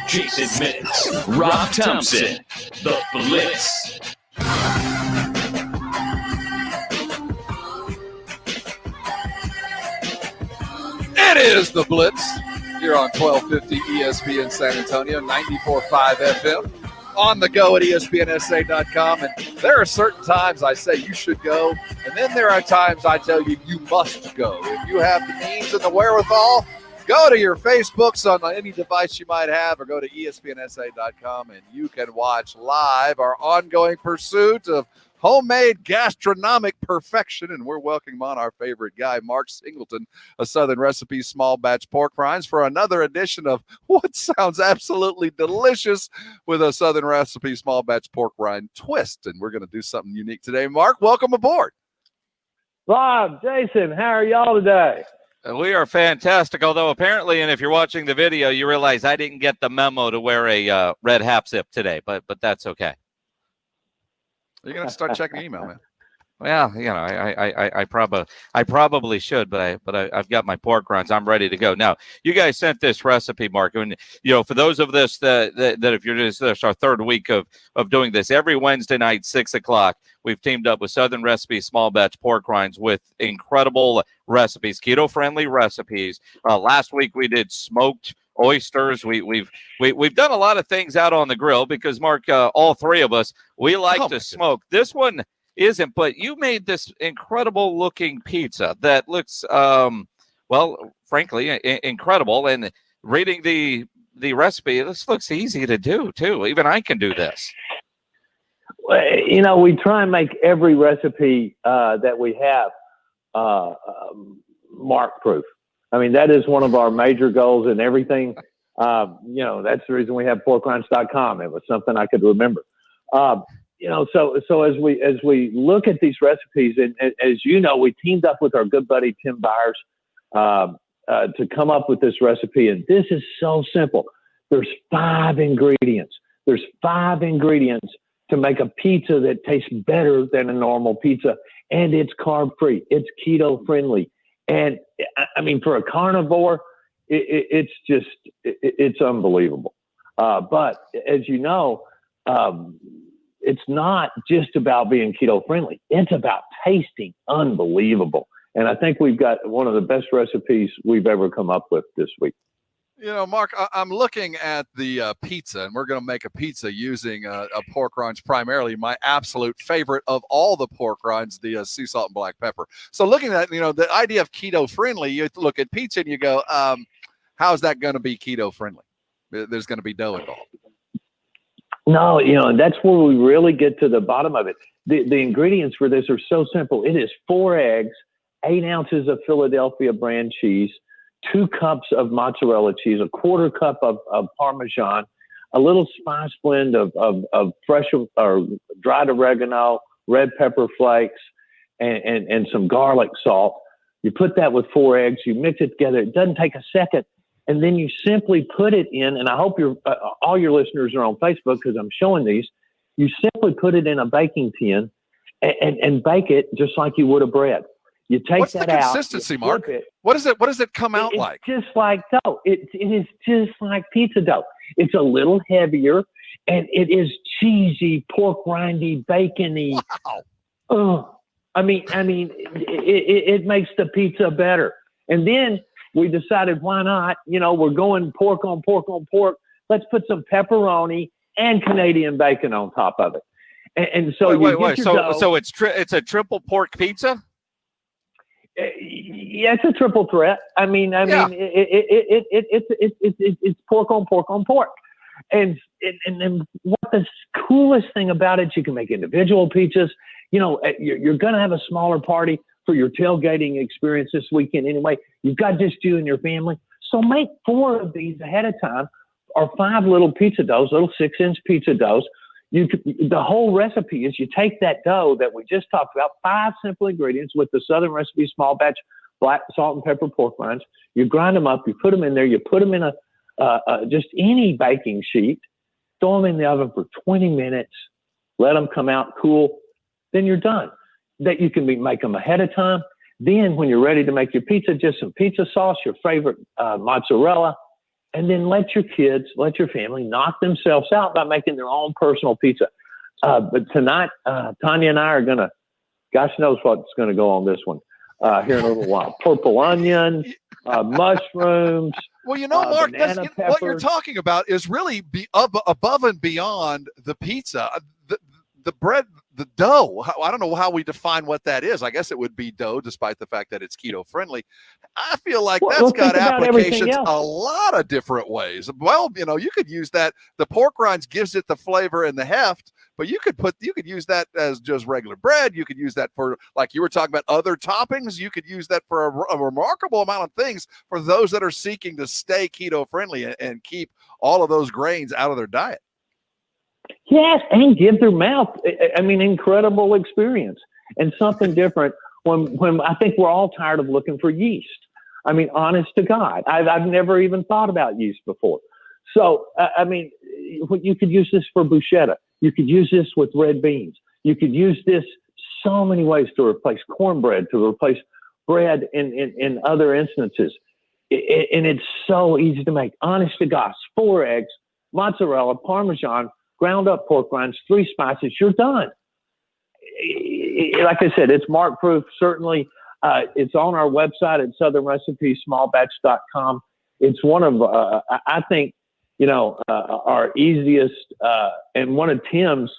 Jason Minix, Rob Thompson, The Blitz. It is The Blitz here on 1250 ESPN San Antonio, 94.5 FM, on the go at ESPNSA.com. And there are certain times I say you should go, and then there are times I tell you you must go. If you have the means and the wherewithal, go to your Facebooks on any device you might have, or go to ESPNSA.com, and you can watch live our ongoing pursuit of homemade gastronomic perfection. And we're welcoming on our favorite guy, Mark Singleton, a Southern Recipe small batch pork rinds, for another edition of what sounds absolutely delicious with a Southern Recipe small batch pork rind twist. And we're going to do something unique today. Mark, welcome aboard. Bob, Jason, how are y'all today? We are fantastic, although apparently, and if you're watching the video, you realize I didn't get the memo to wear a red half zip today, but that's okay. You're going to start checking email, man. Well, you know, I probably should, but I've got my pork rinds. I'm ready to go. Now, you guys sent this recipe, Mark, and you know, for those of this that if you're just this our third week of doing this, every Wednesday night 6:00, we've teamed up with Southern Recipe small batch pork rinds with incredible recipes, keto friendly recipes. Last week we did smoked oysters. We've done a lot of things out on the grill because, Mark, all three of us, we like to smoke. This one isn't, but you made this incredible looking pizza that looks well, frankly, incredible. And reading the recipe, this looks easy to do too. Even I can do this. Well, you know, we try and make every recipe that we have mark proof. I mean, that is one of our major goals in everything. You know, that's the reason we have porkrinds.com. It was something I could remember. You know, so as we look at these recipes, and as you know, we teamed up with our good buddy Tim Byers to come up with this recipe. And this is so simple. There's 5 ingredients. There's 5 ingredients to make a pizza that tastes better than a normal pizza, and it's carb free. It's keto friendly. And I mean, for a carnivore, it's unbelievable. But as you know, it's not just about being keto friendly. It's about tasting unbelievable. And I think we've got one of the best recipes we've ever come up with this week. You know, Mark, I'm looking at the pizza, and we're going to make a pizza using a pork rinds, primarily my absolute favorite of all the pork rinds, the sea salt and black pepper. So looking at, you know, the idea of keto friendly, you look at pizza and you go, how's that going to be keto friendly? There's going to be dough involved. No, you know, and that's where we really get to the bottom of it. The ingredients for this are so simple. It is 4 eggs, 8 ounces of Philadelphia brand cheese, 2 cups of mozzarella cheese, 1/4 cup of Parmesan, a little spice blend of fresh or dried oregano, red pepper flakes, and some garlic salt. You put that with 4 eggs. You mix it together. It doesn't take a second. And then you simply put it in, and I hope all your listeners are on Facebook because I'm showing these. You simply put it in a baking tin and bake it just like you would a bread. You take What's that the out. consistency, Mark? What does it come out like? Just like dough. It is just like pizza dough. It's a little heavier, and it is cheesy, pork rindy, bacony. Wow. Oh, I mean, it makes the pizza better. And then we decided, why not? You know, we're going pork on pork on pork. Let's put some pepperoni and Canadian bacon on top of it. And so wait. So it's a triple pork pizza? Yeah, it's a triple threat. I mean, Yeah. it's pork on pork on pork. And then what the coolest thing about it, you can make individual pizzas. You know, you're going to have a smaller party for your tailgating experience this weekend anyway. You've got just you and your family. So make 4 of these ahead of time, or 5 little pizza doughs, little 6-inch pizza doughs. The whole recipe is you take that dough that we just talked about, 5 simple ingredients with the Southern Recipe small batch black salt and pepper pork rinds. You grind them up, you put them in there, you put them in just any baking sheet, throw them in the oven for 20 minutes, let them come out cool, then you're done. That you can make them ahead of time. Then when you're ready to make your pizza, just some pizza sauce, your favorite mozzarella, and then let your kids, let your family knock themselves out by making their own personal pizza. But tonight, Tanya and I are going to, gosh knows what's going to go on this one here in a little while. Purple onions, mushrooms. Well, Mark, what you're talking about is really above and beyond the pizza. The bread, the dough. I don't know how we define what that is. I guess it would be dough, despite the fact that it's keto friendly. I feel like that's got applications a lot of different ways. Well, you could use that. The pork rinds gives it the flavor and the heft, but you could use that as just regular bread. You could use that for, like you were talking about, other toppings. You could use that for a remarkable amount of things for those that are seeking to stay keto friendly and keep all of those grains out of their diet. Yes, and give their mouth, incredible experience and something different. When I think we're all tired of looking for yeast. I mean, honest to God, I've never even thought about yeast before. So, you could use this for bruschetta. You could use this with red beans. You could use this so many ways to replace cornbread, to replace bread in other instances. And it's so easy to make. Honest to God, 4 eggs, mozzarella, Parmesan, ground up pork rinds, 3 spices, you're done. Like I said, it's mark proof. Certainly, it's on our website at southernrecipesmallbatch.com. It's one of, I think, our easiest and one of Tim's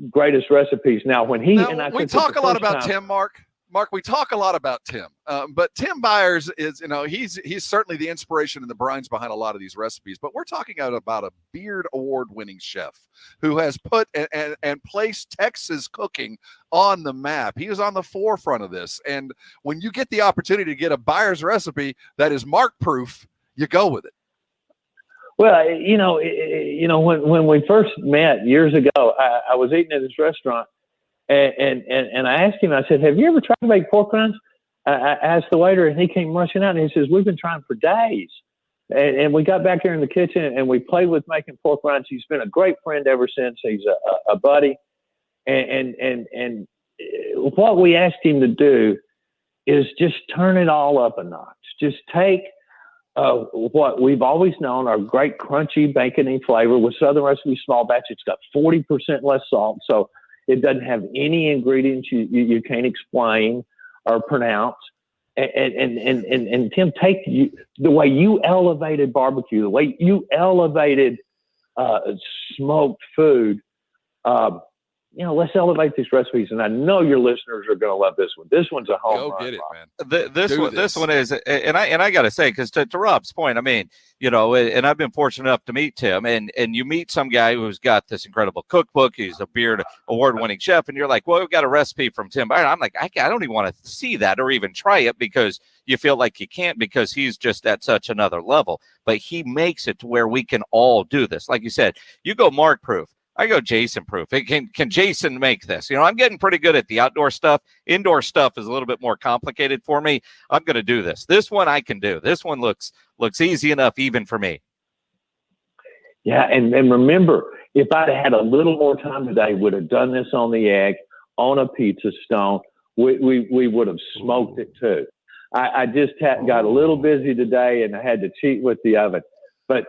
greatest recipes. Now, when he and I we talk a lot about Tim, Mark, we talk a lot about Tim, but Tim Byers is, he's certainly the inspiration and the brains behind a lot of these recipes. But we're talking about a Beard Award-winning chef who has put and placed Texas cooking on the map. He was on the forefront of this. And when you get the opportunity to get a Byers recipe that is mark-proof, you go with it. Well, when we first met years ago, I was eating at this restaurant. And I asked him, I said, have you ever tried to make pork rinds? I asked the waiter, and he came rushing out, and he says, we've been trying for days. And we got back here in the kitchen, and we played with making pork rinds. He's been a great friend ever since. He's a buddy. And what we asked him to do is just turn it all up a notch. Just take what we've always known, our great crunchy bacony flavor with Southern Recipe Small Batch. It's got 40% less salt, so it doesn't have any ingredients you can't explain or pronounce. And Tim, take the way you elevated barbecue, the way you elevated smoked food. Let's elevate these recipes, and I know your listeners are going to love this one. This one's a home run. Go get it, man. This one is, and I got to say, because to Rob's point, and I've been fortunate enough to meet Tim, and you meet some guy who's got this incredible cookbook. He's a Beard Award-winning chef, and you're like, well, we've got a recipe from Tim Byron. I'm like, I don't even want to see that or even try it, because you feel like you can't, because he's just at such another level. But he makes it to where we can all do this. Like you said, you go Mark proof. I go Jason proof. Can Jason make this? I'm getting pretty good at the outdoor stuff. Indoor stuff is a little bit more complicated for me. I'm going to do this. This one I can do. This one looks easy enough even for me. Yeah, and remember, if I'd had a little more time today, would have done this on the egg, on a pizza stone. We would have smoked it too. I just got a little busy today, and I had to cheat with the oven. But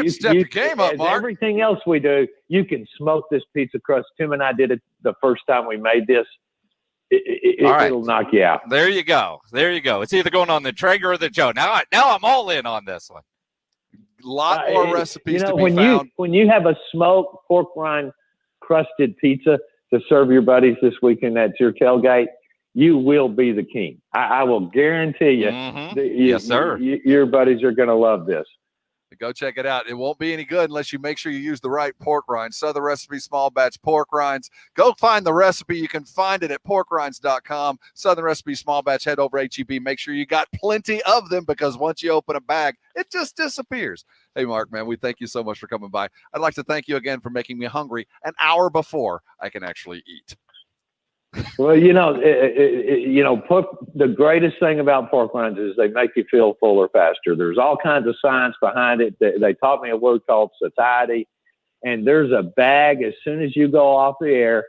you step your game up, Mark. Everything else we do, you can smoke this pizza crust. Tim and I did it the first time we made this. It'll knock you out. There you go. It's either going on the Traeger or the Joe. Now I'm all in on this one. A lot more recipes to be when found. When you have a smoked pork rind crusted pizza to serve your buddies this weekend at your tailgate, you will be the king. I will guarantee you. Mm-hmm. Yes, sir. Your buddies are going to love this. Go check it out. It won't be any good unless you make sure you use the right pork rinds. Southern Recipe Small Batch pork rinds. Go find the recipe. You can find it at porkrinds.com. Southern Recipe Small Batch. Head over to HEB. Make sure you got plenty of them, because once you open a bag, it just disappears. Hey, Mark, man, we thank you so much for coming by. I'd like to thank you again for making me hungry an hour before I can actually eat. Well, the greatest thing about pork rinds is they make you feel fuller faster. There's all kinds of science behind it. They taught me a word called satiety, and there's a bag as soon as you go off the air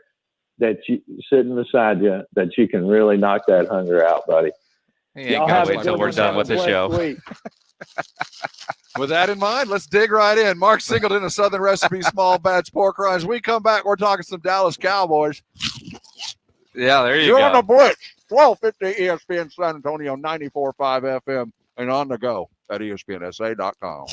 that you sitting beside you that you can really knock that hunger out, buddy. You ain't gotta wait till we're done with the show. With that in mind, let's dig right in. Mark Singleton of Southern Recipe Small Batch Pork Rinds. We come back, we're talking some Dallas Cowboys. Yeah, there you You're go. on the Blitz, 1250 ESPN San Antonio, 94.5 FM, and on the go at ESPNSA.com.